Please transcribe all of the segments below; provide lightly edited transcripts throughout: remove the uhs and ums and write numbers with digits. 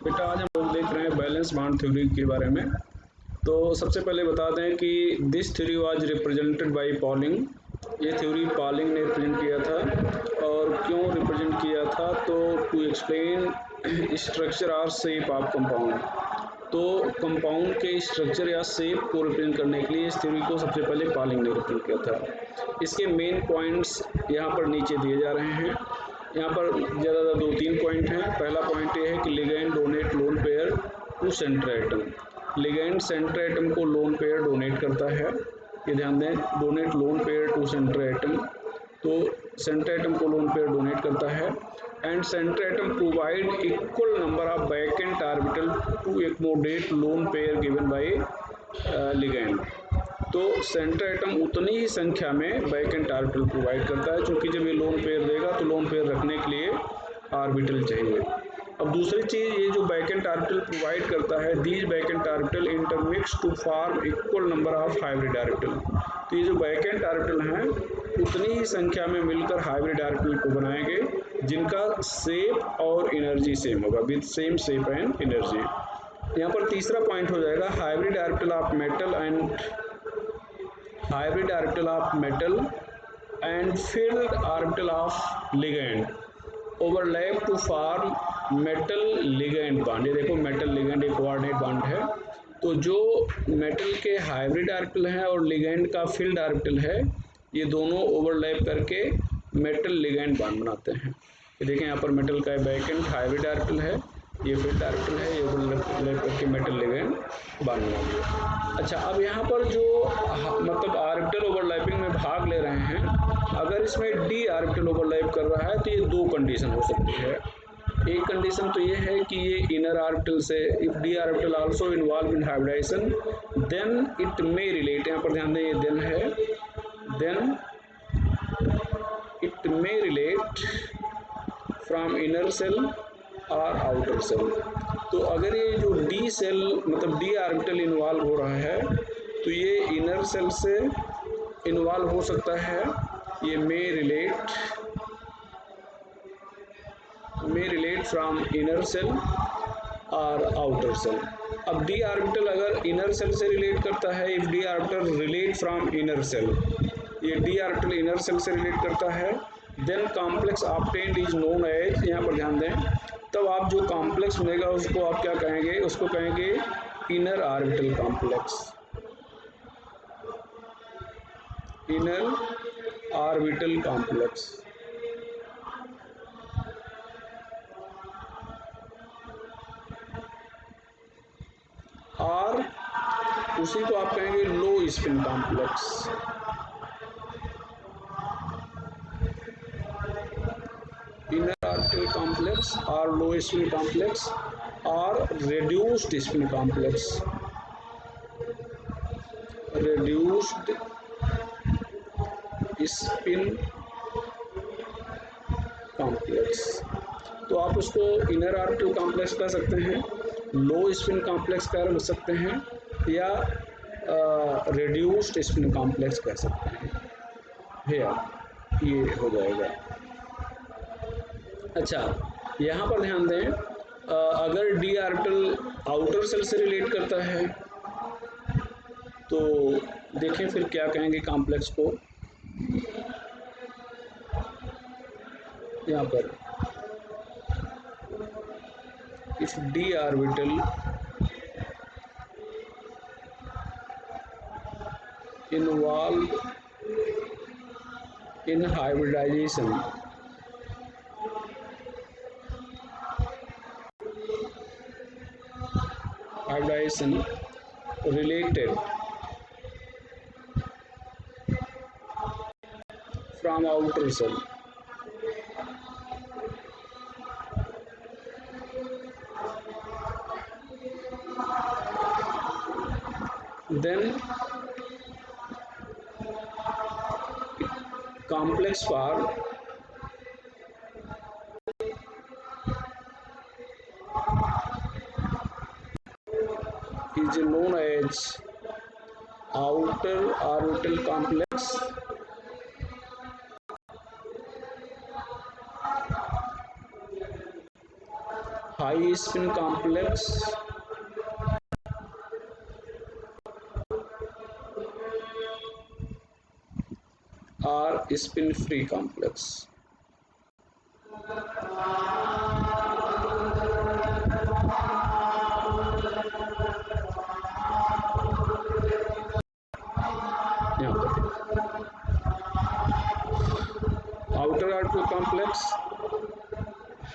बेटा आज हम लोग देख रहे हैं बैलेंस बॉन्ड थ्योरी के बारे में। तो सबसे पहले बता दें कि this theory was represented by polling. ये थ्योरी पॉलिंग ने रिप्रेजेंट किया था। और क्यों रिप्रेजेंट किया था? तो टू एक्सप्लेन स्ट्रक्चर और शेप ऑफ कंपाउंड। तो कंपाउंड के स्ट्रक्चर या शेप को रिप्रेजेंट करने के लिए इस थ्योरी को सबसे पहले पॉलिंग ने रिप्रेजेंट किया था। इसके मेन पॉइंट्स यहाँ पर नीचे दिए जा रहे हैं। यहाँ पर ज़्यादातर 2-3 पॉइंट हैं। पहला पॉइंट ये है कि ligand donate lone pair to centre atom. Ligand centre atom को लोन पेयर डोनेट करता है। ये ध्यान दें, donate lone pair to centre atom. तो सेंटर एटम को लोन पेयर डोनेट करता है। And centre atom provide equal number of vacant orbital to accommodate lone pair given by ligand. तो सेंटर एटम उतनी ही संख्या में वैकेंट ऑर्बिटल प्रोवाइड करता है, क्योंकि जब ये लोन पेयर देगा तो लोन पेयर रखने के लिए ऑर्बिटल चाहिए। अब दूसरी चीज़, ये जो वैकेंट ऑर्बिटल प्रोवाइड करता है, these vacant orbital intermix to form equal number of hybrid orbital. तो ये जो वैकेंट ऑर्बिटल हैं उतनी ही संख्या में मिलकर हाइब्रिड ऑर्बिटल को बनाएंगे, जिनका शेप और एनर्जी सेम होगा, with same shape and energy. यहाँ पर तीसरा पॉइंट हो जाएगा hybrid orbital of metal and hybrid orbital of metal and filled orbital of ligand overlap to form metal ligand bond। ये देखो मेटल लिगेंड एक कोऑर्डिनेट बॉन्ड है। तो जो मेटल के हाइब्रिड ऑर्बिटल हैं और लिगेंड का फील्ड ऑर्बिटल है, ये दोनों ओवरलैप करके मेटल लिगेंड बॉन्ड बनाते हैं। ये देखें, यहाँ पर मेटल का वैकेंट हाइब्रिड ऑर्बिटल है, ये फील्ड ऑर्बिटल है, ये ओवरलैप करके मेटल लिगेंड बॉन्ड बना दिया। अच्छा, अब यहाँ पर जो मतलब ऑर्बिटल ओवरलैपिंग में भाग ले रहे हैं, अगर इसमें डी ऑर्बिटल ओवरलैप कर रहा है तो ये दो कंडीशन हो सकती है। एक कंडीशन तो ये है कि ये इनर ऑर्बिटल से, if D orbital also involve in hybridisation then it may relate. यहाँ पर ध्यान दें, ये देन है, then it may relate from inner shell और आउटर सेल। तो अगर ये जो डी सेल मतलब डी ऑर्बिटल इन्वॉल्व हो रहा है तो ये इनर सेल से इन्वॉल्व हो सकता है। ये may relate from inner shell और आउटर सेल। अब डी ऑर्बिटल अगर इनर सेल से रिलेट करता है, if D orbital relate from inner shell, ये डी ऑर्बिटल इनर सेल से रिलेट करता है, then complex obtained is known as, यहाँ पर ध्यान दें, तब आप जो कॉम्प्लेक्स मिलेगा उसको आप क्या कहेंगे? उसको कहेंगे inner orbital complex. Inner orbital complex. और उसी को आप कहेंगे लो spin complex. Inner orbital complex और लो स्पिन कॉम्प्लेक्स और reduced spin complex। reduced spin complex। तो आप उसको इनर ऑर्बिटल कॉम्प्लेक्स कह सकते हैं, लो स्पिन कॉम्प्लेक्स कह सकते हैं, या reduced स्पिन कॉम्प्लेक्स कह सकते हैं। ये हो जाएगा। अच्छा, यहाँ पर ध्यान दें, अगर डी ऑर्बिटल आउटर सेल से रिलेट करता है तो देखें फिर क्या कहेंगे कॉम्प्लेक्स को। यहाँ पर if D orbital involve in hybridization related from outer cell, then complex form is known as outer orbital complex high spin complex और स्पिन फ्री कॉम्प्लेक्स। यहाँ पर outer orbital complex,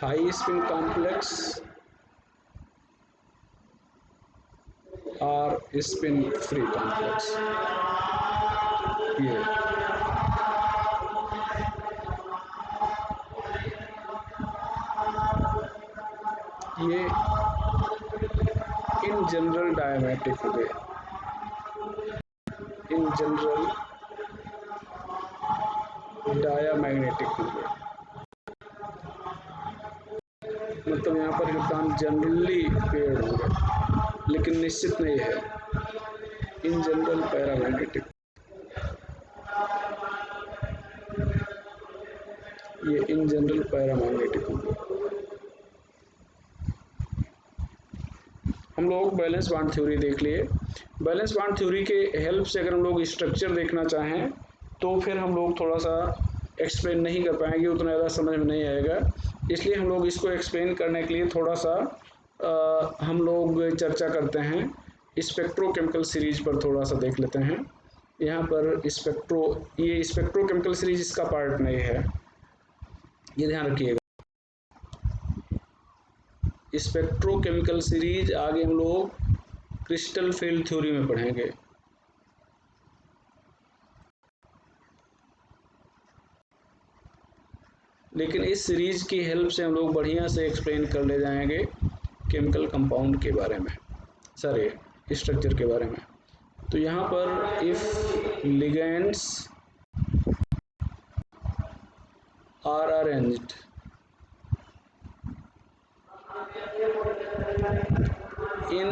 high spin complex और spin free complex. ये in general diametric हो गए, in general diamagnetic हो गए। मतलब यहाँ पर इलेक्ट्रॉन जनरली पेयर्ड हो गए, लेकिन निश्चित नहीं है। इन जनरल पैरामैग्नेटिक, ये इन जनरल पैरामैग्नेटिक हो गए। हम लोग बैलेंस बॉन्ड थ्योरी देख लिए। बैलेंस बॉन्ड थ्योरी के हेल्प से अगर हम लोग स्ट्रक्चर देखना चाहें तो फिर हम लोग थोड़ा सा एक्सप्लेन नहीं कर पाएंगे, उतना ज़्यादा समझ में नहीं आएगा। इसलिए हम लोग इसको एक्सप्लेन करने के लिए थोड़ा सा हम लोग चर्चा करते हैं। स्पेक्ट्रोकेमिकल सीरीज पर थोड़ा सा देख लेते हैं। यहाँ पर ये स्पेक्ट्रोकेमिकल सीरीज इसका पार्ट नहीं है, ये ध्यान रखिएगा। स्पेक्ट्रोकेमिकल सीरीज आगे हम लोग क्रिस्टल फील्ड थ्योरी में पढ़ेंगे। लेकिन इस सीरीज की हेल्प से हम लोग बढ़िया से एक्सप्लेन कर ले जाएंगे केमिकल कंपाउंड के बारे में, सॉरी स्ट्रक्चर के बारे में। तो यहाँ पर if ligands are arranged in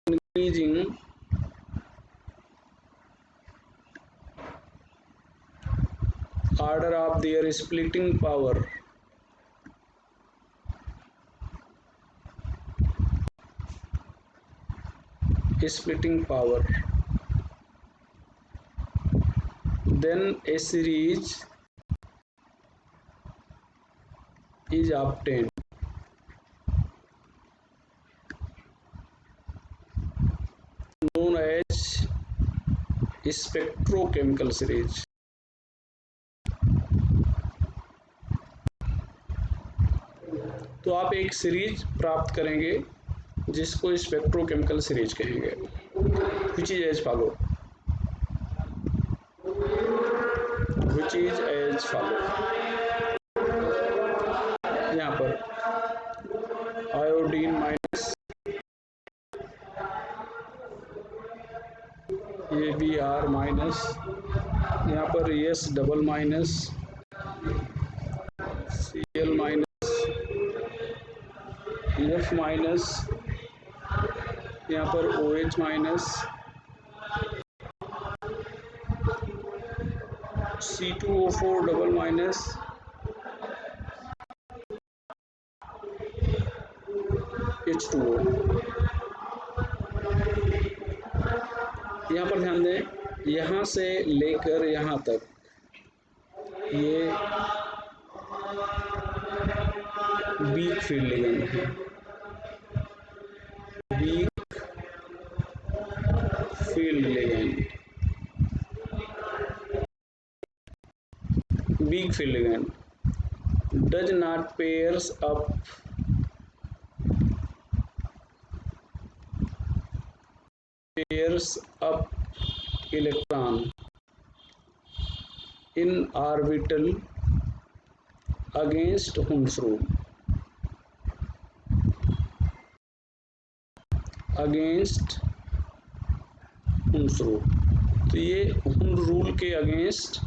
increasing order of their splitting power, then a series is obtained known as spectrochemical series. तो आप एक सीरीज प्राप्त करेंगे जिसको स्पेक्ट्रोकेमिकल सीरीज कहेंगे, which is as follow, which is as follow। यहाँ पर iodine minus, ये बी आर माइनस, यहाँ पर S double minus, C L minus, F minus, यहाँ पर O H minus, C2O4 double minus, H2O। यहाँ पर ध्यान दें, यहाँ से लेकर यहाँ तक ये वीक फील्ड लिगेंड है, weak field ligand, weak field ligand does not pairs up electron in orbital against Hund's rule, against Hund's rule। तो ये हुंड रूल के अगेंस्ट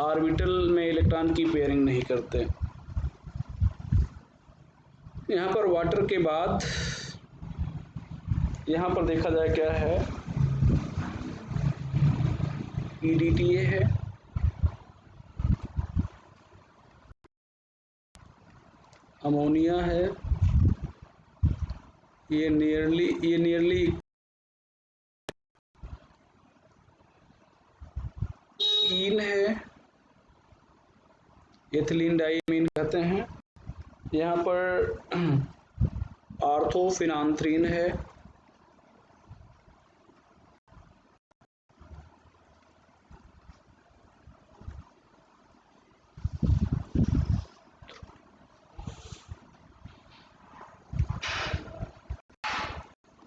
ऑर्बिटल में इलेक्ट्रॉन की पेयरिंग नहीं करते। यहाँ पर वाटर के बाद यहाँ पर देखा जाए क्या है, EDTA है, अमोनिया है, ये नियरली ईन है, एथिलीन डाइमीन कहते हैं। यहाँ पर आर्थोफिनान्थ्रीन है,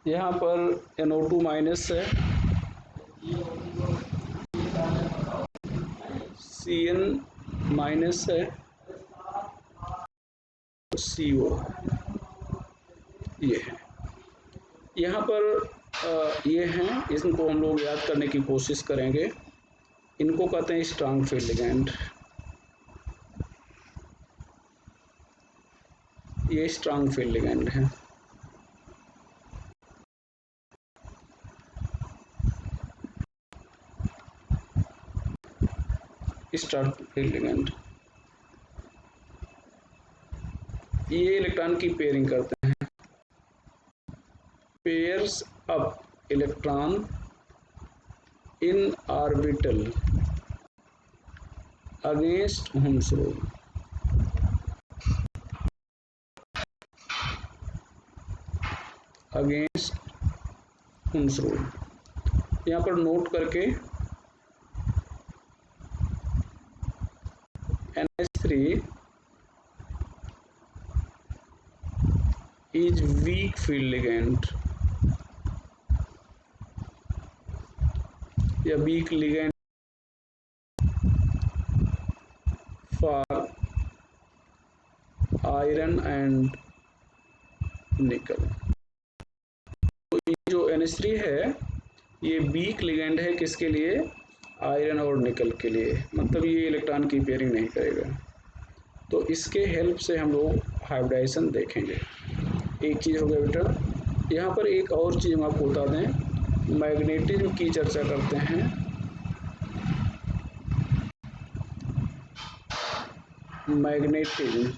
यहाँ पर NO2 माइनस है, CN माइनस है, CO ये है। यहाँ पर ये हैं, इनको हम लोग याद करने की कोशिश करेंगे। इनको कहते हैं स्ट्रॉन्ग फील्ड लिगेंड। ये स्ट्रॉन्ग फील्ड लिगेंड है। स्ट्रॉन्ग फील्ड लिगेंड ये इलेक्ट्रॉन की पेयरिंग करते हैं। Pairs up electron in orbital against Hund's rule. Against Hund's rule यहाँ पर नोट करके NH3 is weak field ligand या weak ligand for iron and nickel। तो ये जो NH3 है ये वीक लिगेंड है, किसके लिए? आयरन और निकल के लिए, मतलब ये इलेक्ट्रॉन की पेयरिंग नहीं करेगा। तो इसके हेल्प से हम लोग हाइब्रिडाइजेशन देखेंगे। एक चीज़ हो गया बेटा। यहाँ पर एक और चीज़ हम आपको बता दें, मैग्नेटिज्म की चर्चा करते हैं। Magnetism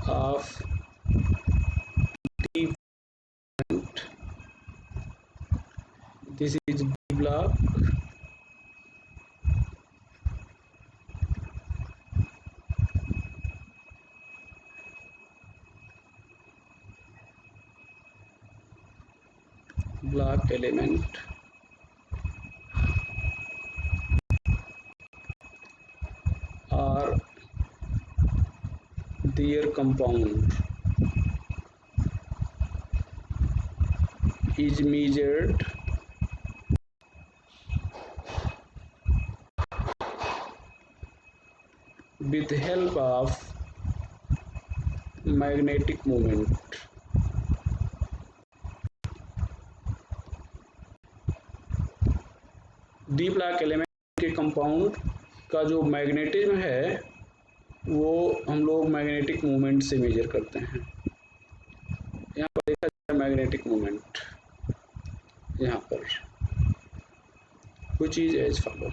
of D this is D block block element or their compound is measured with help of magnetic moment। D block element के कंपाउंड का जो मैग्नेटिज्म है वो हम लोग मैग्नेटिक मोमेंट से मेजर करते हैं। यहाँ पर देखा जाए मैग्नेटिक मोमेंट, यहाँ पर which is as follow।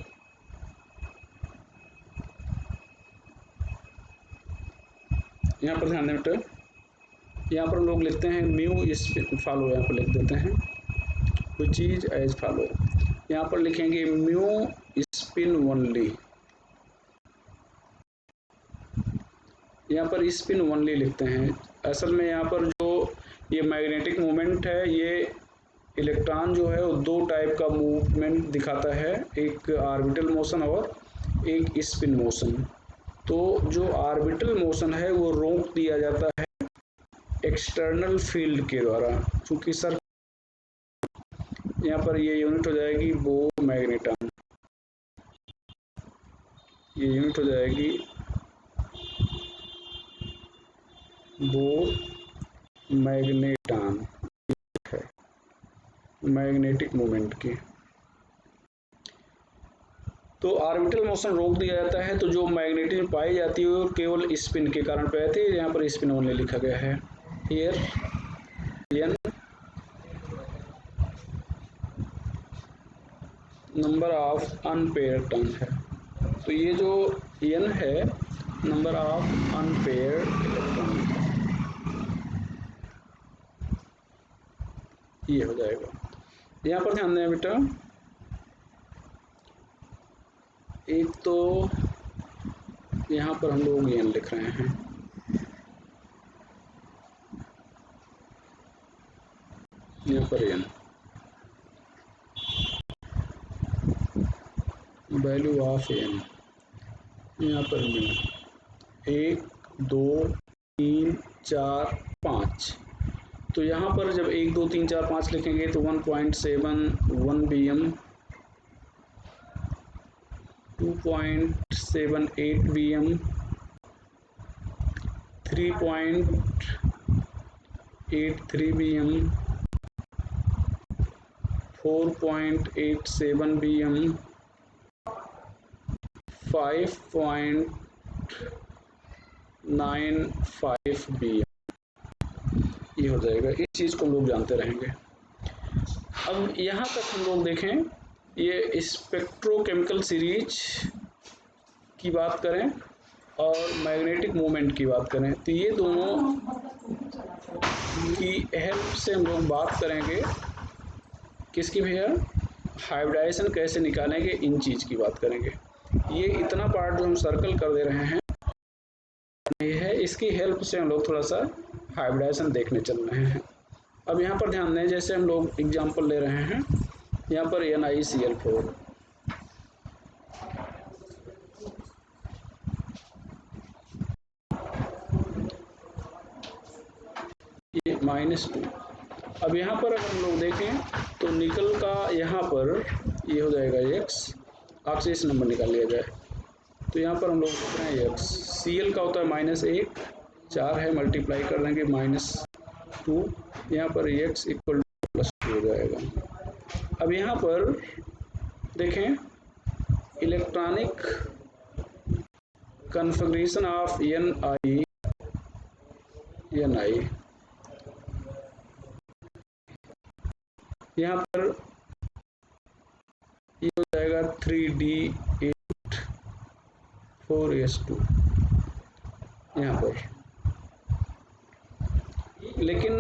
यहाँ पर ध्यान दें बेटा, यहाँ पर हम लोग लिखते हैं म्यू स्पिन फॉलो, यहाँ पर लिख देते हैं which is as follow। यहाँ पर लिखेंगे म्यू स्पिन ओनली, यहाँ पर स्पिन ओनली लिखते हैं। असल में यहाँ पर जो ये मैग्नेटिक मोमेंट है, ये इलेक्ट्रॉन जो है वो दो टाइप का मूवमेंट दिखाता है, एक ऑर्बिटल मोशन और एक स्पिन मोशन। तो जो ऑर्बिटल मोशन है वो रोक दिया जाता है एक्सटर्नल फील्ड के द्वारा, चूंकि सर यहाँ पर ये यूनिट हो जाएगी वो मैग्नेटॉन, ये यूनिट हो जाएगी वो मैग्नेटॉन है, मैग्नेटिक मोमेंट की। तो ऑर्बिटल मोशन रोक दिया जाता है, तो जो मैग्नेटिज्म पाई जाती है वो केवल स्पिन के कारण पाई जाती है। यहाँ पर स्पिन ओनली लिखा गया है। Here n number of unpaired turn है। तो ये जो n है नंबर ऑफ अनपेयर्ड इलेक्ट्रॉन, ये हो जाएगा। यहाँ पर ध्यान दें बेटा, एक तो यहाँ पर हम लोग n लिख रहे हैं, यहाँ पर n वैल्यू ऑफ n, यहाँ पर न्यू 1 2 3 4 5। तो यहाँ पर जब 1 2 3 4 5 लिखेंगे तो 1.71 bm, 2.78 bm, 3.83 bm, 4.87 bm, 5.95 bm, ये हो जाएगा। इस चीज़ को हम लोग जानते रहेंगे। अब यहाँ तक हम लोग देखें, ये स्पेक्ट्रोकेमिकल सीरीज की बात करें और मैग्नेटिक मोमेंट की बात करें, तो ये दोनों की हेल्प से हम लोग बात करेंगे किसकी भैया, हाइब्रिडाइजेशन कैसे निकालेंगे, इन चीज़ की बात करेंगे। ये इतना पार्ट जो हम सर्कल कर दे रहे हैं ये है, इसकी हेल्प से हम लोग थोड़ा सा हाइब्रिडाइजेशन देखने चल रहे हैं। अब यहाँ पर ध्यान दें, जैसे हम लोग एग्जांपल ले रहे हैं, यहाँ पर NiCl4, ये -2। अब यहाँ पर अगर हम लोग देखें तो निकल का यहाँ पर ये हो जाएगा x, ऑक्सीडेशन नंबर निकाल लिया जाए तो यहाँ पर हम लोग देख रहे हैं x, Cl का होता है -1, 4 है, मल्टीप्लाई कर देंगे -2, यहाँ पर x इक्वल टू +2 हो जाएगा। अब यहाँ पर देखें इलेक्ट्रॉनिक कन्फिग्रेशन ऑफ Ni, यहाँ पर ये हो जाएगा 3D8 4s2 यहाँ पर। लेकिन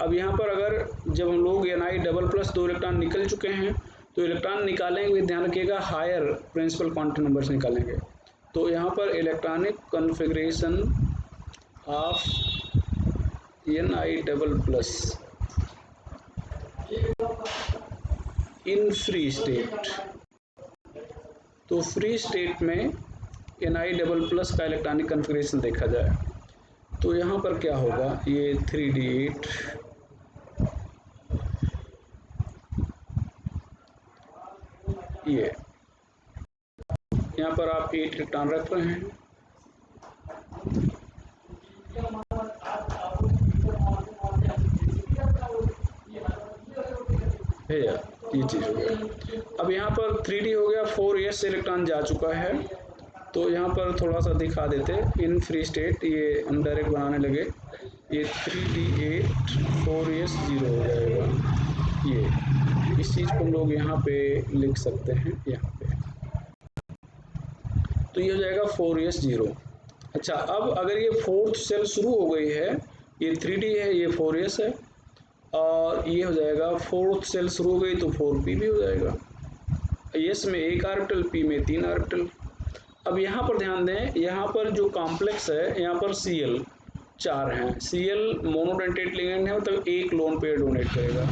अब यहाँ पर अगर जब हम लोग Ni++ 2 इलेक्ट्रॉन निकल चुके हैं तो इलेक्ट्रॉन निकालेंगे, ध्यान रखिएगा हायर प्रिंसिपल क्वांटम नंबर से निकालेंगे। तो यहाँ पर electronic configuration of Ni++ in free state, तो फ्री स्टेट में Ni++ का इलेक्ट्रॉनिक कन्फिग्रेशन देखा जाए तो यहाँ पर क्या होगा, ये 3D8 ये यहाँ पर आप 8 इलेक्ट्रॉन रख रहे हैं, भैया ये चीज़ हो गया। अब यहाँ पर 3D हो गया, 4s इलेक्ट्रॉन जा चुका है तो यहाँ पर थोड़ा सा दिखा देते इन फ्री स्टेट, ये हम डायरेक्ट बनाने लगे, ये 3D8 4s 0 हो जाएगा। ये इस चीज़ को हम लोग यहाँ पे लिख सकते हैं, यहाँ पे तो ये हो जाएगा 4s 0। अच्छा, अब अगर ये फोर्थ सेल शुरू हो गई है, ये 3D है, ये 4s है, और ये हो जाएगा फोर्थ सेल शुरू हो गई तो 4p भी हो जाएगा। s में 1 ऑर्बिटल, p में 3 ऑर्बिटल। अब यहाँ पर ध्यान दें, यहाँ पर जो कॉम्प्लेक्स है, यहाँ पर Cl 4 हैं, Cl मोनोडेंटेट लिगेंड है, मतलब एक लोन पेयर डोनेट करेगा,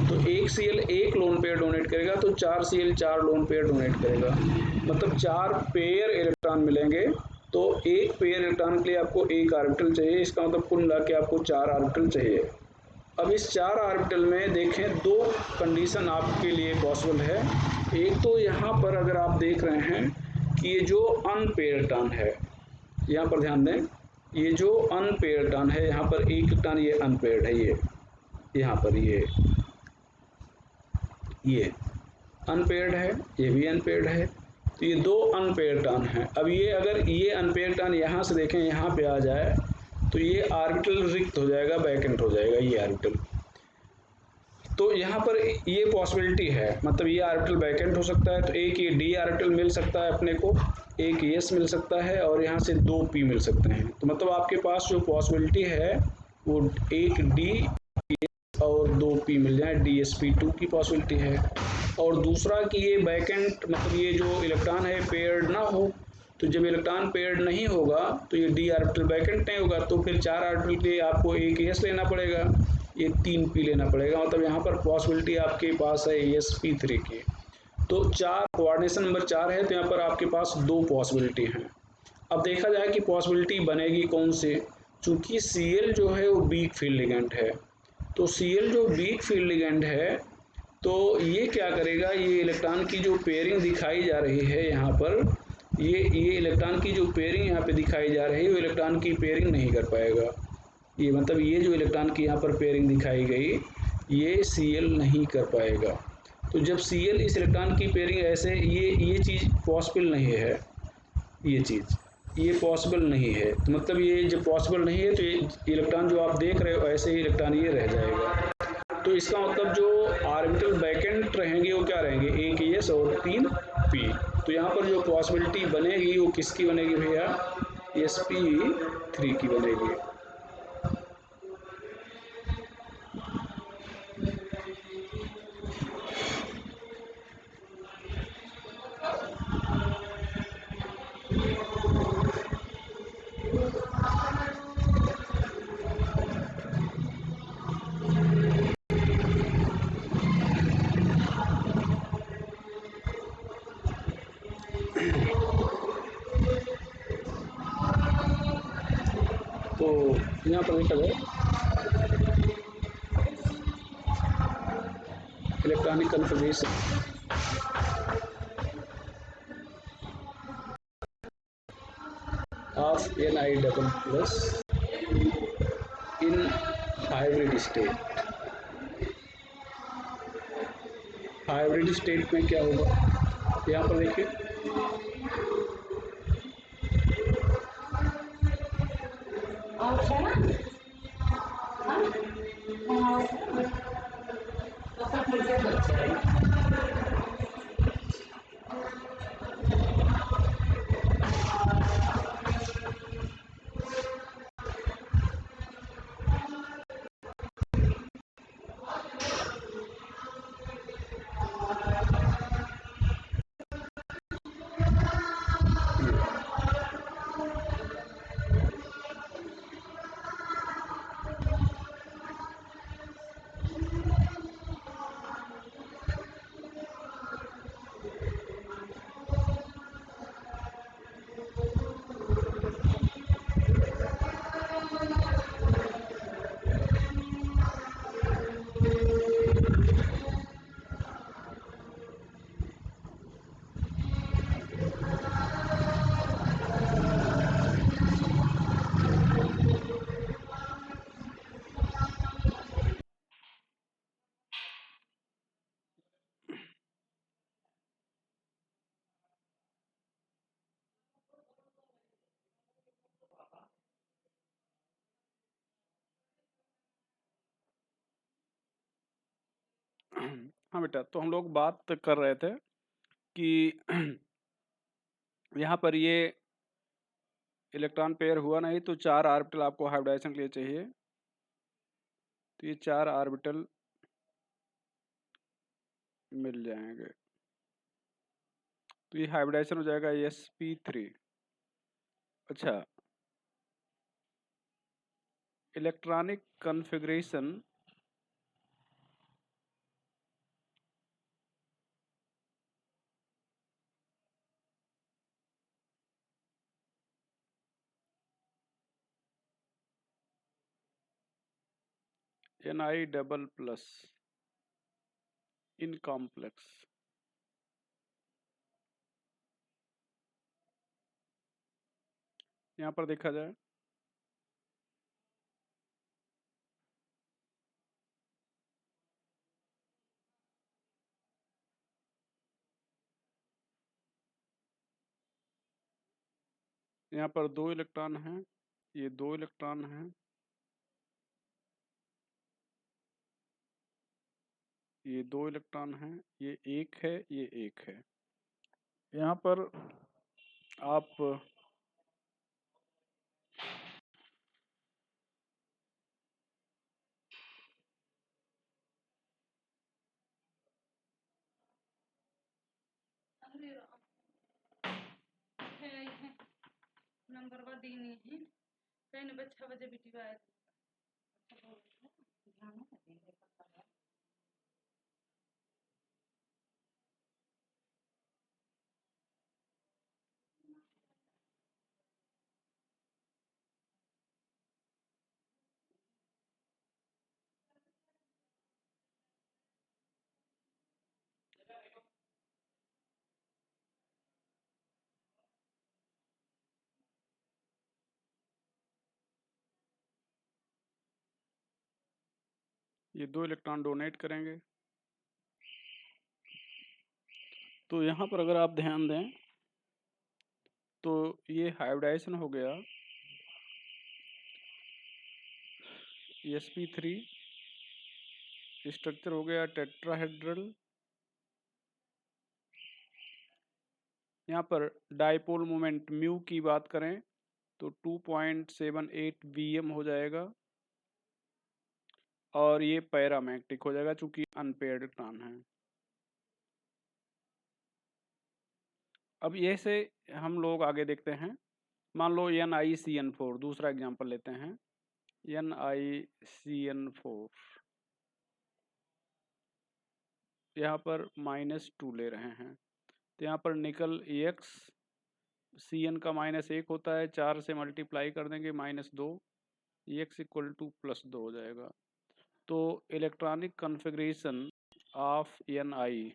तो एक Cl एक लोन पेयर डोनेट करेगा तो 4 Cl 4 लोन पेयर डोनेट करेगा, मतलब 4 पेयर इलेक्ट्रॉन मिलेंगे। तो एक पेयर इलेक्ट्रॉन के लिए आपको 1 ऑर्बिटल चाहिए, इसका मतलब कुल मिला के आपको 4 ऑर्बिटल चाहिए। अब इस 4 ऑर्बिटल में देखें 2 कंडीशन आपके लिए पॉसिबल है। एक तो यहाँ पर अगर आप देख रहे हैं कि ये जो अनपेयर टर्न है, यहाँ पर ध्यान दें, ये जो अनपेयर टर्न है, यहाँ पर एक टर्न ये अनपेयर्ड है, ये यहाँ पर ये अनपेयर्ड है, ये भी अनपेयर्ड है, तो ये 2 अनपेयर टर्न है। अब ये अगर ये अनपेयर टर्न यहाँ से देखें, यहाँ पे आ जाए तो ये ऑर्बिटल रिक्त हो जाएगा, वैकेंट हो जाएगा ये ऑर्बिटल। तो यहाँ पर ये पॉसिबिलिटी है, मतलब ये ऑर्बिटल वैकेंट हो सकता है, तो एक ये डी ऑर्बिटल मिल सकता है अपने को, एक एस मिल सकता है और यहाँ से 2 पी मिल सकते हैं। तो मतलब आपके पास जो पॉसिबिलिटी है वो एक डी और 2 पी मिल जाए, DsP2 की पॉसिबिलिटी है। और दूसरा कि ये वैकेंट, मतलब ये जो इलेक्ट्रॉन है पेयर्ड ना हो, तो जब इलेक्ट्रॉन पेयर्ड नहीं होगा तो ये डी ऑर्बिटल वैकेंट नहीं होगा, तो फिर 4 ऑर्बिटल के आपको एक एस लेना पड़ेगा, ये 3 पी लेना पड़ेगा। मतलब यहाँ पर पॉसिबिलिटी आपके पास है sp3 की। तो 4 कोऑर्डिनेशन नंबर 4 है, तो यहाँ पर आपके पास 2 पॉसिबिलिटी हैं। अब देखा जाए कि पॉसिबिलिटी बनेगी कौन से, चूंकि Cl जो है वो वीक फील्ड लिगेंड है, तो Cl जो वीक फील्ड लिगेंड है तो ये क्या करेगा, ये इलेक्ट्रॉन की जो पेयरिंग दिखाई जा रही है यहाँ पर, ये इलेक्ट्रॉन की जो पेयरिंग यहाँ पे दिखाई जा रही है वो इलेक्ट्रॉन की पेयरिंग नहीं कर पाएगा। ये मतलब ये जो इलेक्ट्रॉन की यहाँ पर पेयरिंग दिखाई गई ये Cl नहीं कर पाएगा। तो जब Cl इस इलेक्ट्रॉन की पेयरिंग ऐसे, ये चीज़ पॉसिबल नहीं है, ये पॉसिबल नहीं है। तो मतलब ये जब पॉसिबल नहीं है तो ये इलेक्ट्रॉन जो आप देख रहे हो ऐसे ही इलेक्ट्रॉन ये रह जाएगा। तो इसका मतलब जो ऑर्बिटल वैकेंट रहेंगे वो क्या रहेंगे, एक एस और 3 पी। तो यहाँ पर जो पॉसिबिलिटी बनेगी वो किसकी बनेगी भैया, sp3 की बनेगी। तो यहाँ पर देखा जाए electronic confirmation of Ni double plus in hybrid state. Hybrid state में क्या होगा, यहाँ पर देखिए हाँ बेटा, तो हम लोग बात कर रहे थे कि यहाँ पर ये इलेक्ट्रॉन पेयर हुआ नहीं तो 4 ऑर्बिटल आपको हाइब्रिडाइजेशन के लिए चाहिए, तो ये 4 ऑर्बिटल मिल जाएंगे, तो ये हाइब्रिडाइजेशन हो जाएगा sp3। अच्छा, electronic configuration Ni double plus in complex, यहाँ पर देखा जाए यहाँ पर 2 इलेक्ट्रॉन हैं, ये 2 इलेक्ट्रॉन हैं, ये 2 इलेक्ट्रॉन हैं, ये 1 है, ये 1 है। यहाँ पर आप नंबर दी नहीं है कहीं न 6 बजे बेटी आए ये 2 इलेक्ट्रॉन डोनेट करेंगे। तो यहाँ पर अगर आप ध्यान दें तो ये हाइब्रिडाइजेशन हो गया sp3, स्ट्रक्चर हो गया टेट्राहेड्रल। यहाँ पर डाइपोल मोमेंट म्यू की बात करें तो 2.78 Vm हो जाएगा और ये पैरामैग्नेटिक हो जाएगा चूंकि अनपेयर्ड इलेक्ट्रॉन है। अब ये से हम लोग आगे देखते हैं। मान लो NiCN4, दूसरा एग्जांपल लेते हैं NiCN4, यहाँ पर -2 ले रहे हैं। तो यहाँ पर निकल X, Cn का -1 होता है, 4 से मल्टीप्लाई कर देंगे -2, X इक्वल टू +2 हो जाएगा। तो इलेक्ट्रॉनिक कन्फिग्रेशन ऑफ Ni,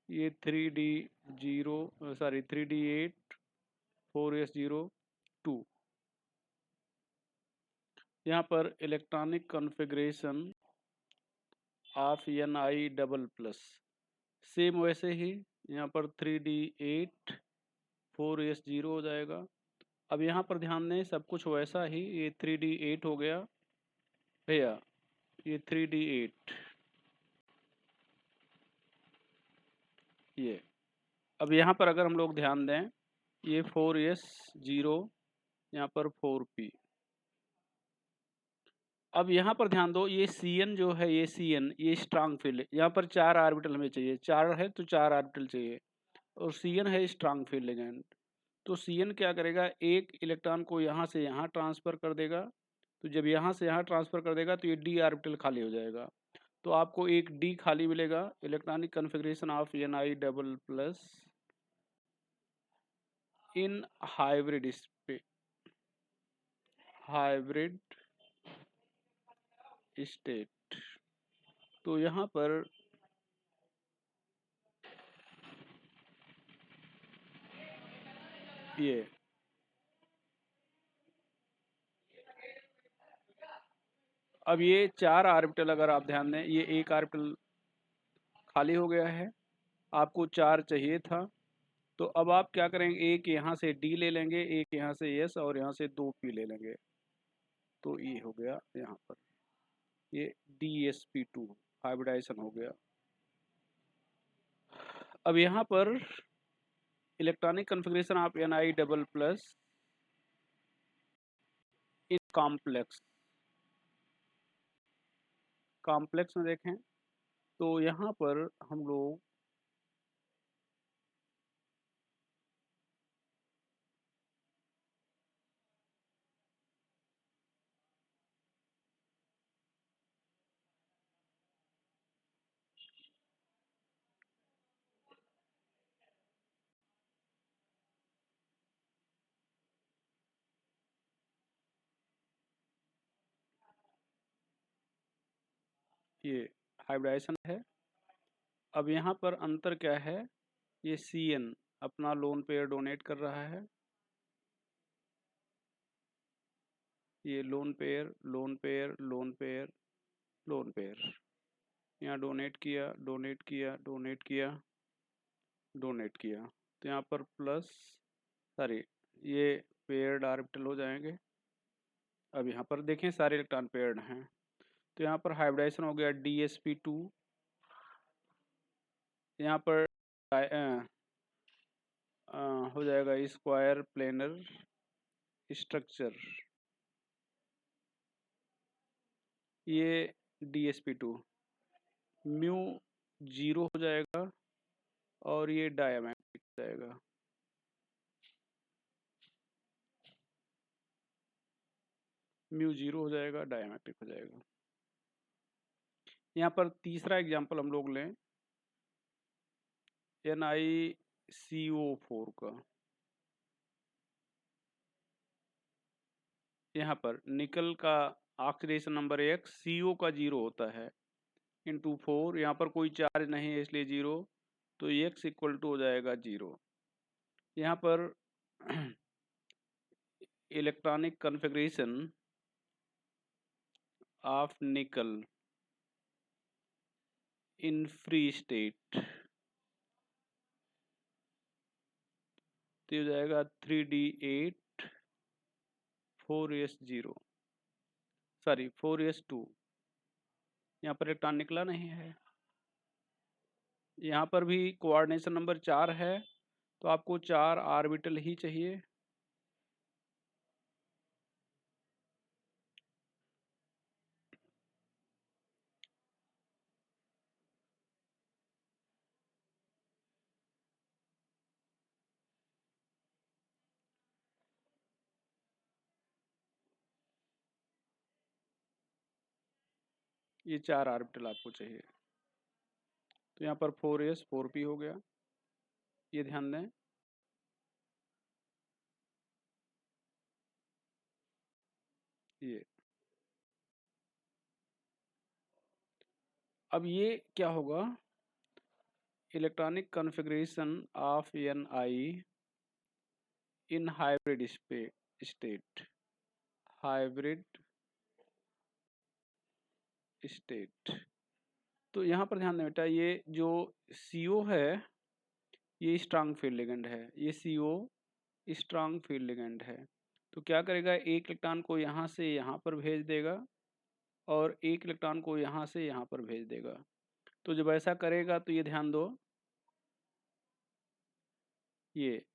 ये 3D8 4s0 2। यहाँ पर electronic configuration of Ni double plus same वैसे ही यहाँ पर 3D8 4s0 हो जाएगा। अब यहाँ पर ध्यान दें सब कुछ वैसा ही, ये 3D8 हो गया भैया, ये 3D8 ये। अब यहाँ पर अगर हम लोग ध्यान दें ये 4s0, यहाँ पर 4p। अब यहाँ पर ध्यान दो ये Cn जो है, ये Cn ये स्ट्रांग फील्ड है। यहाँ पर 4 ऑर्बिटल हमें चाहिए, 4 है तो 4 ऑर्बिटल चाहिए और Cn है स्ट्रांग फील्ड लिगेंड। तो Cn क्या करेगा, एक इलेक्ट्रॉन को यहाँ से यहाँ ट्रांसफर कर देगा। तो जब यहाँ से यहाँ ट्रांसफर कर देगा तो ये d ऑर्बिटल खाली हो जाएगा। तो आपको एक d खाली मिलेगा। Electronic configuration of Ni double plus in hybrid state. तो यहाँ पर ये अब ये 4 ऑर्बिटल अगर आप ध्यान दें, ये एक ऑर्बिटल खाली हो गया है, आपको 4 चाहिए था। तो अब आप क्या करेंगे, एक यहाँ से D ले लेंगे, एक यहाँ से S और यहाँ से 2P ले लेंगे। तो ये हो गया यहाँ पर, ये DsP2 हाइब्रिडाइजेशन हो गया। अब यहाँ पर electronic configuration of Ni double plus in complex में देखें तो यहाँ पर हम लोग ये हाइब्रिडाइजेशन है। अब यहाँ पर अंतर क्या है, ये Cn अपना लोन पेयर डोनेट कर रहा है, ये lone pair lone pair lone pair lone pair, यहाँ डोनेट किया डोनेट किया डोनेट किया डोनेट किया। तो यहाँ पर प्लस सॉरी ये पेयर्ड ऑर्बिटल हो जाएंगे। अब यहाँ पर देखें सारे इलेक्ट्रॉन पेयर्ड हैं। तो यहाँ पर हाइब्रिडाइजेशन हो गया DsP2 यहाँ पर हो जाएगा स्क्वायर प्लेनर स्ट्रक्चर, ये DsP2 म्यू 0 हो जाएगा और ये डायमेट्रिक हो जाएगा। म्यू 0 हो जाएगा, डायमेट्रिक हो जाएगा। यहाँ पर तीसरा एग्जांपल हम लोग लें NiCO4 का। यहाँ पर निकल का ऑक्सीडेशन नंबर 1, CO का 0 होता है, इंटू 4, यहाँ पर कोई चार्ज नहीं है इसलिए 0, तो X इक्वल टू हो जाएगा 0। यहाँ पर इलेक्ट्रॉनिक कॉन्फ़िगरेशन ऑफ निकल इन फ्री स्टेट, तो हो जाएगा 3D8 4s0, सॉरी 4s2। यहाँ पर इलेक्ट्रॉन निकला नहीं है। यहाँ पर भी कोऑर्डिनेशन नंबर 4 है, तो आपको 4 ऑर्बिटल ही चाहिए। ये 4 ऑर्बिटल आपको चाहिए। तो यहाँ पर 4s 4p हो गया, ये ध्यान दें। ये अब ये क्या होगा, electronic configuration of Ni in hybrid state, hybrid state. तो यहाँ पर ध्यान दें बेटा, ये जो CO है ये स्ट्रांग फील्ड लिगेंड है, ये CO स्ट्रांग फील्ड लिगेंड है। तो क्या करेगा, एक इलेक्ट्रॉन को यहाँ से यहाँ पर भेज देगा और एक इलेक्ट्रॉन को यहाँ से यहाँ पर भेज देगा। तो जब ऐसा करेगा तो ये ध्यान दो, ये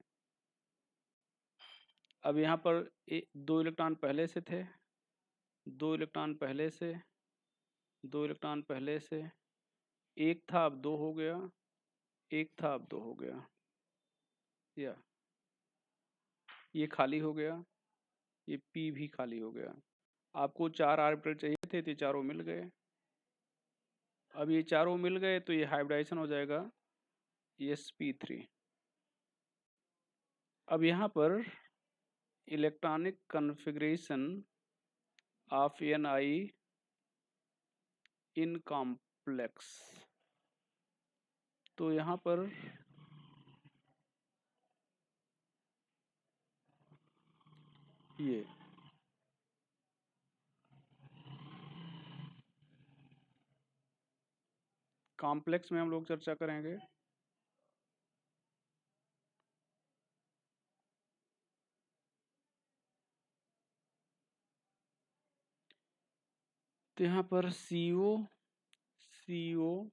अब यहाँ पर 2 इलेक्ट्रॉन पहले से थे, 2 इलेक्ट्रॉन पहले से, 2 इलेक्ट्रॉन पहले से, एक था अब 2 हो गया, एक था अब 2 हो गया, या ये खाली हो गया, ये P भी खाली हो गया। आपको 4 ऑर्बिटल चाहिए थे तो चारों मिल गए। अब ये चारों मिल गए तो ये हाइब्रिडाइजेशन हो जाएगा sp3। अब यहाँ पर electronic configuration of Ni in complex, तो यहाँ पर ये कॉम्प्लेक्स में हम लोग चर्चा करेंगे। तो यहाँ पर CO CO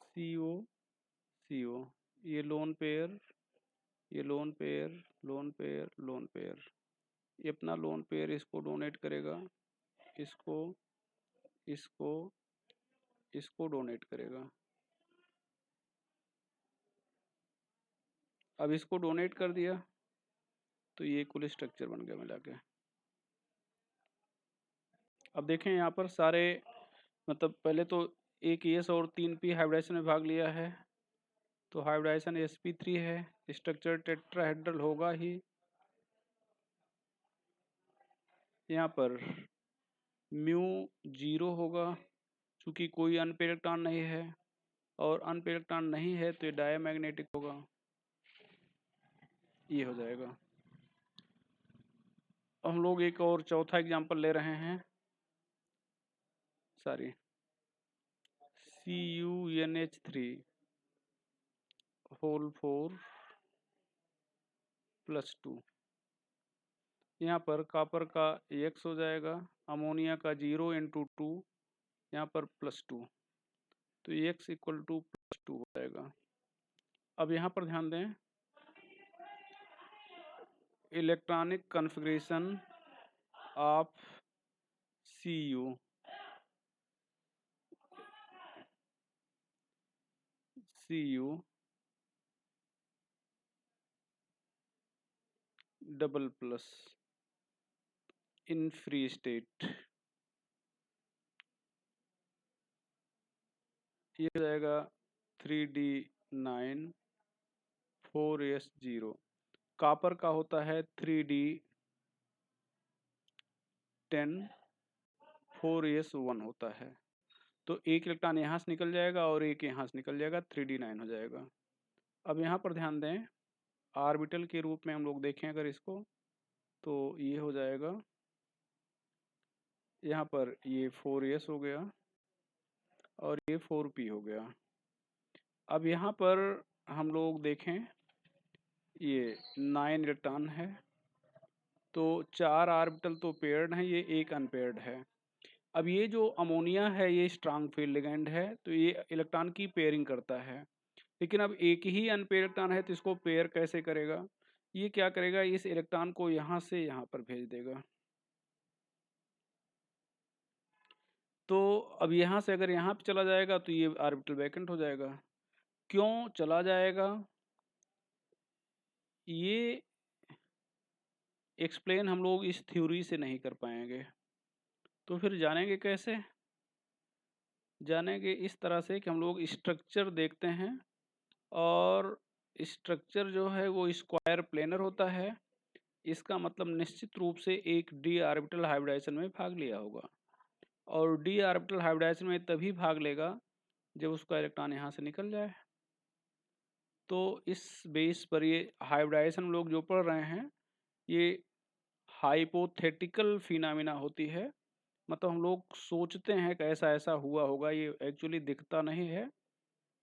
CO CO, ये लोन पेयर, ये lone pair, lone pair, lone pair, ये अपना लोन पेयर इसको डोनेट करेगा, इसको, इसको, इसको डोनेट करेगा। अब इसको डोनेट कर दिया तो ये कुल स्ट्रक्चर बन गया मिला के। अब देखें यहाँ पर सारे, मतलब पहले तो एक S और 3p हाइब्रिडाइजेशन में भाग लिया है, तो हाइब्रिडाइजेशन sp3 है, स्ट्रक्चर टेट्राहेड्रल होगा ही। यहाँ पर म्यू 0 होगा, चूँकि कोई अनपेयर इलेक्ट्रॉन नहीं है, और अनपेयर इलेक्ट्रॉन नहीं है तो ये डायमैग्नेटिक होगा, ये हो जाएगा। हम लोग एक और चौथा एग्जांपल ले रहे हैं, सॉरी CuNH3 होल 4 +2। यहाँ पर कॉपर का X हो जाएगा, अमोनिया का 0 × 2, यहाँ पर +2, तो X इक्वल टू +2 हो जाएगा। अब यहाँ पर ध्यान दें, electronic configuration of CU double plus in free state, ये हो जाएगा 3D9 4S0। कॉपर का होता है 3D10 4S1 होता है। तो एक इलेक्ट्रॉन यहाँ से निकल जाएगा और एक यहाँ से निकल जाएगा, 3D9 हो जाएगा। अब यहाँ पर ध्यान दें, ऑर्बिटल के रूप में हम लोग देखें अगर इसको, तो ये हो जाएगा, यहाँ पर ये 4S हो गया और ये 4P हो गया। अब यहाँ पर हम लोग देखें, ये 9 इलेक्ट्रॉन है, तो 4 ऑर्बिटल तो पेयर्ड हैं, ये एक अनपेयर्ड है। अब ये जो अमोनिया है ये स्ट्रांग फील्ड लिगेंड है, तो ये इलेक्ट्रॉन की पेयरिंग करता है। लेकिन अब एक ही अनपेयर इलेक्ट्रॉन है, तो इसको पेयर कैसे करेगा? ये क्या करेगा, इस इलेक्ट्रॉन को यहाँ से यहाँ पर भेज देगा। तो अब यहाँ से अगर यहाँ पे चला जाएगा तो ये ऑर्बिटल वैकेंट हो जाएगा। क्यों चला जाएगा, ये एक्सप्लेन हम लोग इस थ्योरी से नहीं कर पाएंगे। तो फिर जानेंगे कैसे? जानेंगे इस तरह से कि हम लोग स्ट्रक्चर देखते हैं, और स्ट्रक्चर जो है वो स्क्वायर प्लेनर होता है। इसका मतलब निश्चित रूप से एक डी ऑर्बिटल हाइब्रिडाइजेशन में भाग लिया होगा, और डी ऑर्बिटल हाइब्रिडाइजेशन में तभी भाग लेगा जब उसका इलेक्ट्रॉन यहाँ से निकल जाए। तो इस बेस पर ये हाइब्रिडाइजेशन हम लोग जो पढ़ रहे हैं, ये हाइपोथेटिकल फिनोमिना होती है। मतलब हम लोग सोचते हैं कि ऐसा ऐसा हुआ होगा, ये एक्चुअली दिखता नहीं है।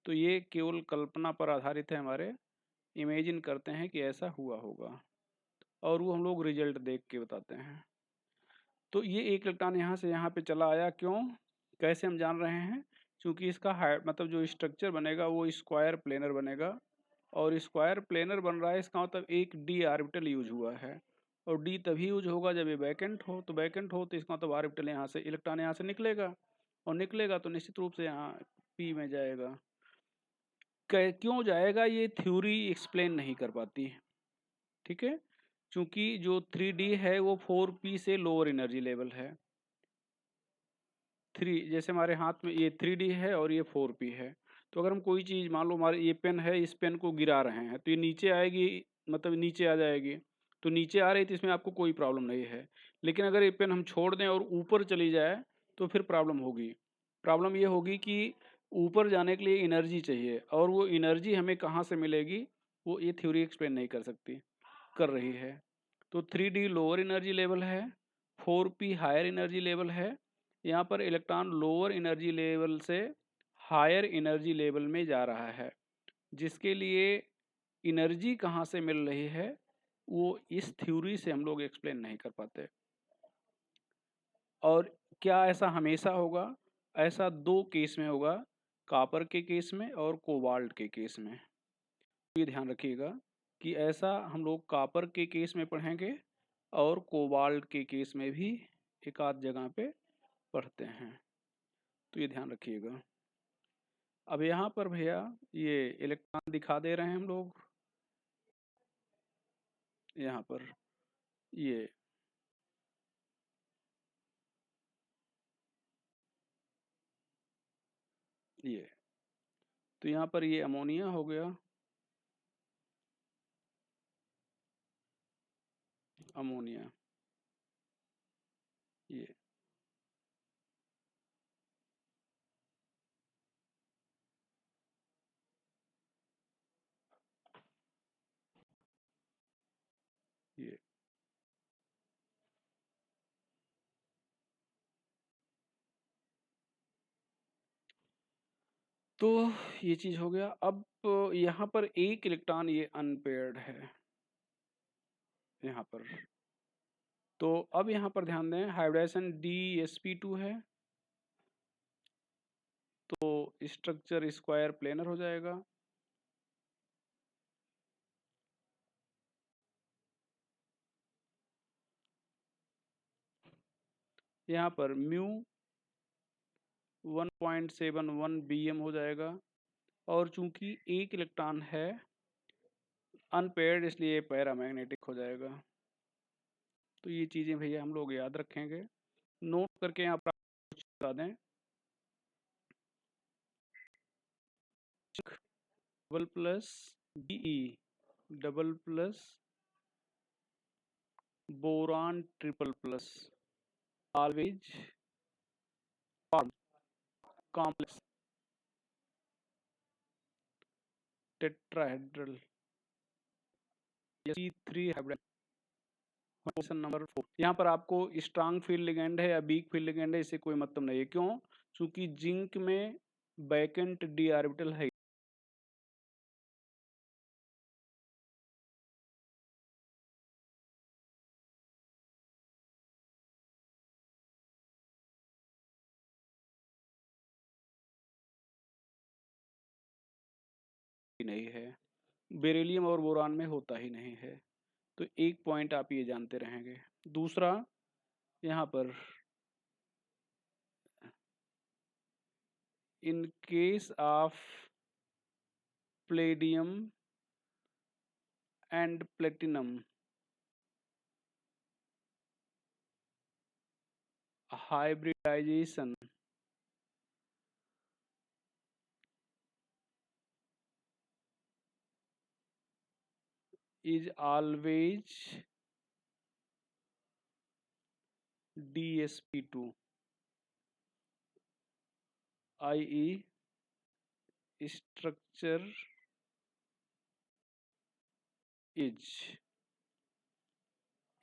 तो ये केवल कल्पना पर आधारित है, हमारे इमेजिन करते हैं कि ऐसा हुआ होगा, और वो हम लोग रिजल्ट देख के बताते हैं। तो ये एक इलेक्ट्रॉन यहाँ से यहाँ पे चला आया, क्यों, कैसे हम जान रहे हैं? क्योंकि इसका मतलब जो स्ट्रक्चर बनेगा वो स्क्वायर प्लेनर बनेगा, और स्क्वायर प्लेनर बन रहा है, इसका मतलब एक डी ऑर्बिटल यूज हुआ है, और डी तभी यूज होगा जब ये वैकेंट हो। तो वैकेंट हो तो इसका मतलब ऑर्बिटल यहाँ से, इलेक्ट्रॉन यहाँ से निकलेगा, और निकलेगा तो निश्चित रूप से यहाँ पी में जाएगा। क्यों जाएगा ये थ्योरी एक्सप्लेन नहीं कर पाती, ठीक है, क्योंकि जो 3D है वो 4P से लोअर एनर्जी लेवल है। 3 जैसे हमारे हाथ में ये 3D है और ये 4P है, तो अगर हम कोई चीज़, मान लो हमारे ये पेन है, इस पेन को गिरा रहे हैं तो ये नीचे आएगी, मतलब नीचे आ जाएगी। तो नीचे आ रही तो इसमें आपको कोई प्रॉब्लम नहीं है, लेकिन अगर ये पेन हम छोड़ दें और ऊपर चली जाए तो फिर प्रॉब्लम होगी। प्रॉब्लम ये होगी कि ऊपर जाने के लिए एनर्जी चाहिए, और वो एनर्जी हमें कहाँ से मिलेगी, वो ये थ्योरी एक्सप्लेन नहीं कर सकती, कर रही है। तो 3D लोअर एनर्जी लेवल है, 4P हायर एनर्जी लेवल है। यहाँ पर इलेक्ट्रॉन लोअर एनर्जी लेवल से हायर एनर्जी लेवल में जा रहा है, जिसके लिए एनर्जी कहाँ से मिल रही है वो इस थ्योरी से हम लोग एक्सप्लेन नहीं कर पाते। और क्या ऐसा हमेशा होगा? ऐसा 2 केस में होगा, कॉपर के केस में और कोबाल्ट के केस में। ये ध्यान रखिएगा कि ऐसा हम लोग कॉपर के केस में पढ़ेंगे, और कोबाल्ट के केस में भी एक आध जगह पे पढ़ते हैं, तो ये ध्यान रखिएगा। अब यहाँ पर भैया ये इलेक्ट्रॉन दिखा दे रहे हैं हम लोग, यहाँ पर ये तो यहाँ पर ये अमोनिया हो गया, अमोनिया, ये ये तो ये चीज़ हो गया। अब यहाँ पर एक इलेक्ट्रॉन ये अनपेयर्ड है यहाँ पर। तो अब यहाँ पर ध्यान दें, हाइब्रिडाइजेशन DsP2 है, तो स्ट्रक्चर स्क्वायर प्लेनर हो जाएगा। यहाँ पर म्यू 1.71 BM हो जाएगा, और चूंकि एक इलेक्ट्रॉन है अनपेयर्ड, इसलिए पैरामैग्नेटिक हो जाएगा। तो ये चीज़ें भैया हम लोग याद रखेंगे, नोट करके यहाँ पर बता दें। Double plus BE double plus boron triple plus always complex tetrahedral C3 hybrid question number 4। यहाँ पर आपको स्ट्रांग फील्ड लिगेंड है या वीक फील्ड लिगेंड है, इससे कोई मतलब नहीं है। क्यों? क्योंकि जिंक में वैकेंट d ऑर्बिटल है। नहीं है, बेरिलियम और बोरान में होता ही नहीं है। तो एक पॉइंट आप ये जानते रहेंगे। दूसरा, यहाँ पर in case of Palladium and platinum hybridization is always DsP2, i.e. structure is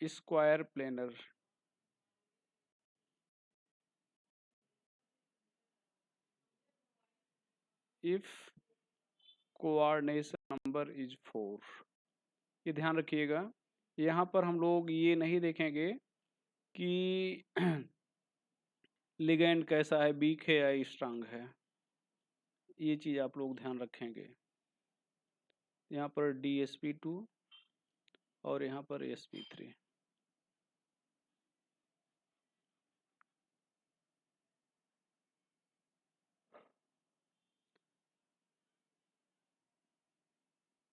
square planar. If coordination number is 4। ये ध्यान रखिएगा, यहाँ पर हम लोग ये नहीं देखेंगे कि लिगेंड कैसा है, वीक है या स्ट्रांग है। ये चीज़ आप लोग ध्यान रखेंगे। यहाँ पर DsP2 और यहाँ पर sp3।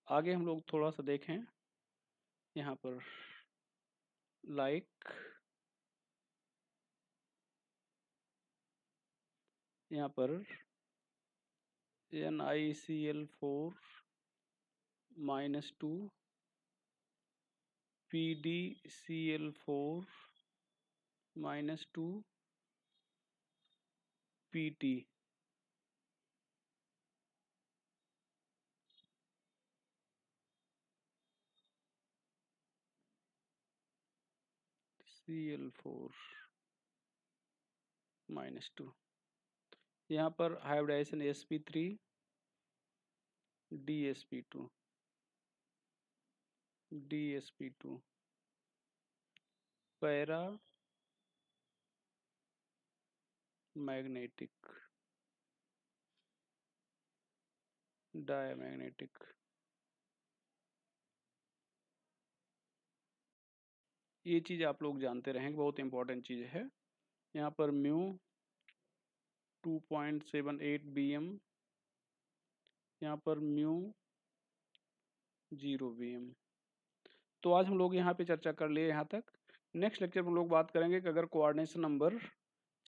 आगे हम लोग थोड़ा सा देखें, यहाँ पर लाइक यहाँ पर NiCl4 -2 PdCl4 -2 Pt Cl4 -2। यहाँ पर hybridisation sp3 DsP2 para magnetic diamagnetic. ये चीज़ आप लोग जानते रहेंगे, बहुत इंपॉर्टेंट चीज़ है। यहाँ पर म्यू 2.78 BM, यहाँ पर म्यू 0 BM। तो आज हम लोग यहाँ पे चर्चा कर लिए यहाँ तक। नेक्स्ट लेक्चर में हम लोग बात करेंगे कि अगर कोऑर्डिनेशन नंबर